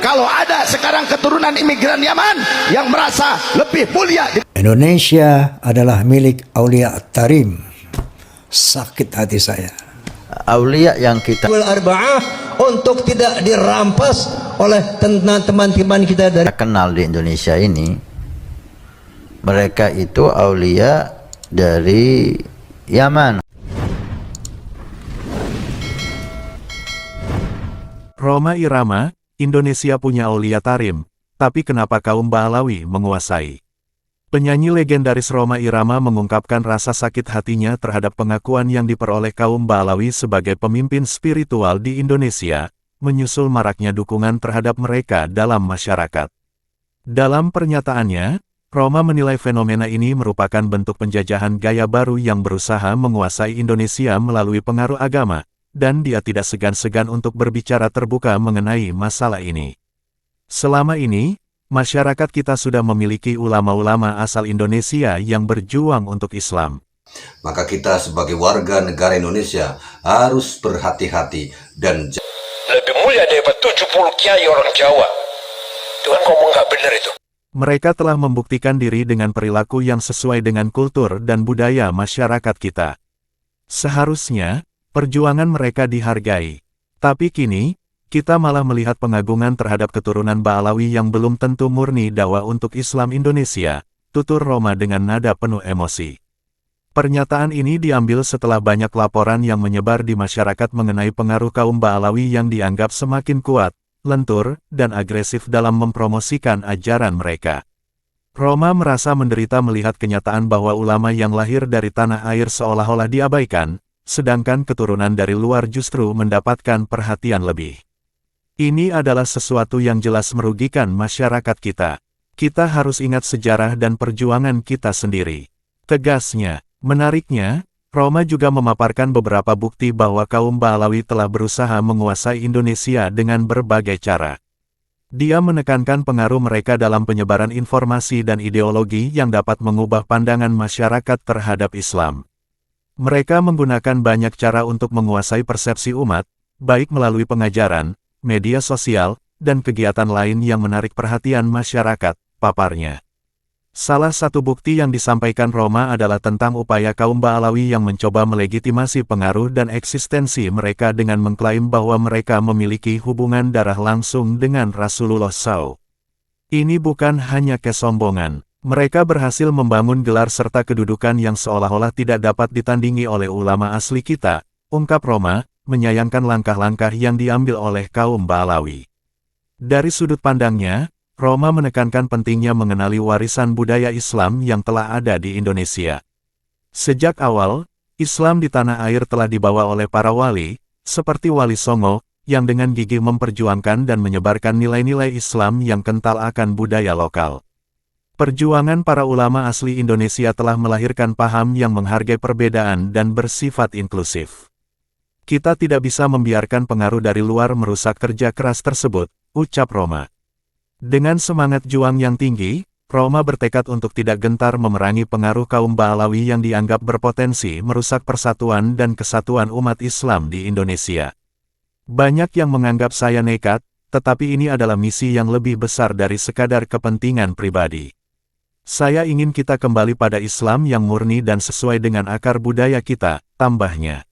Kalau ada sekarang keturunan imigran Yaman yang merasa lebih mulia, Indonesia adalah milik Aulia Tarim. Sakit hati saya. Aulia yang kita Arba'ah untuk tidak dirampas oleh teman-teman kita dari kenal di Indonesia ini, mereka itu aulia dari Yaman. Rhoma Irama, Indonesia punya Aulia Tarim, tapi kenapa kaum Baalawi menguasai? Penyanyi legendaris Rhoma Irama mengungkapkan rasa sakit hatinya terhadap pengakuan yang diperoleh kaum Baalawi sebagai pemimpin spiritual di Indonesia, menyusul maraknya dukungan terhadap mereka dalam masyarakat. Dalam pernyataannya, Rhoma menilai fenomena ini merupakan bentuk penjajahan gaya baru yang berusaha menguasai Indonesia melalui pengaruh agama, dan dia tidak segan-segan untuk berbicara terbuka mengenai masalah ini. Selama ini, masyarakat kita sudah memiliki ulama-ulama asal Indonesia yang berjuang untuk Islam. Maka kita sebagai warga negara Indonesia harus berhati-hati dan lebih mulia daripada 70 kiai orang Jawa. Tuhan ngomong nggak benar itu. Mereka telah membuktikan diri dengan perilaku yang sesuai dengan kultur dan budaya masyarakat kita. Seharusnya, perjuangan mereka dihargai. Tapi kini, kita malah melihat pengagungan terhadap keturunan Baalawi yang belum tentu murni dakwah untuk Islam Indonesia, tutur Rhoma dengan nada penuh emosi. Pernyataan ini diambil setelah banyak laporan yang menyebar di masyarakat mengenai pengaruh kaum Baalawi yang dianggap semakin kuat, lentur, dan agresif dalam mempromosikan ajaran mereka. Rhoma merasa menderita melihat kenyataan bahwa ulama yang lahir dari tanah air seolah-olah diabaikan, sedangkan keturunan dari luar justru mendapatkan perhatian lebih. Ini adalah sesuatu yang jelas merugikan masyarakat kita. Kita harus ingat sejarah dan perjuangan kita sendiri. Tegasnya, menariknya, Rhoma juga memaparkan beberapa bukti bahwa kaum Baalawi telah berusaha menguasai Indonesia dengan berbagai cara. Dia menekankan pengaruh mereka dalam penyebaran informasi dan ideologi yang dapat mengubah pandangan masyarakat terhadap Islam. Mereka menggunakan banyak cara untuk menguasai persepsi umat, baik melalui pengajaran, media sosial, dan kegiatan lain yang menarik perhatian masyarakat, paparnya. Salah satu bukti yang disampaikan Rhoma adalah tentang upaya kaum Baalawi yang mencoba melegitimasi pengaruh dan eksistensi mereka dengan mengklaim bahwa mereka memiliki hubungan darah langsung dengan Rasulullah SAW. Ini bukan hanya kesombongan. Mereka berhasil membangun gelar serta kedudukan yang seolah-olah tidak dapat ditandingi oleh ulama asli kita, ungkap Rhoma, menyayangkan langkah-langkah yang diambil oleh kaum Baalawi. Dari sudut pandangnya, Rhoma menekankan pentingnya mengenali warisan budaya Islam yang telah ada di Indonesia. Sejak awal, Islam di tanah air telah dibawa oleh para wali, seperti Wali Songo, yang dengan gigih memperjuangkan dan menyebarkan nilai-nilai Islam yang kental akan budaya lokal. Perjuangan para ulama asli Indonesia telah melahirkan paham yang menghargai perbedaan dan bersifat inklusif. Kita tidak bisa membiarkan pengaruh dari luar merusak kerja keras tersebut, ucap Rhoma. Dengan semangat juang yang tinggi, Rhoma bertekad untuk tidak gentar memerangi pengaruh kaum Baalawi yang dianggap berpotensi merusak persatuan dan kesatuan umat Islam di Indonesia. Banyak yang menganggap saya nekat, tetapi ini adalah misi yang lebih besar dari sekadar kepentingan pribadi. Saya ingin kita kembali pada Islam yang murni dan sesuai dengan akar budaya kita, tambahnya.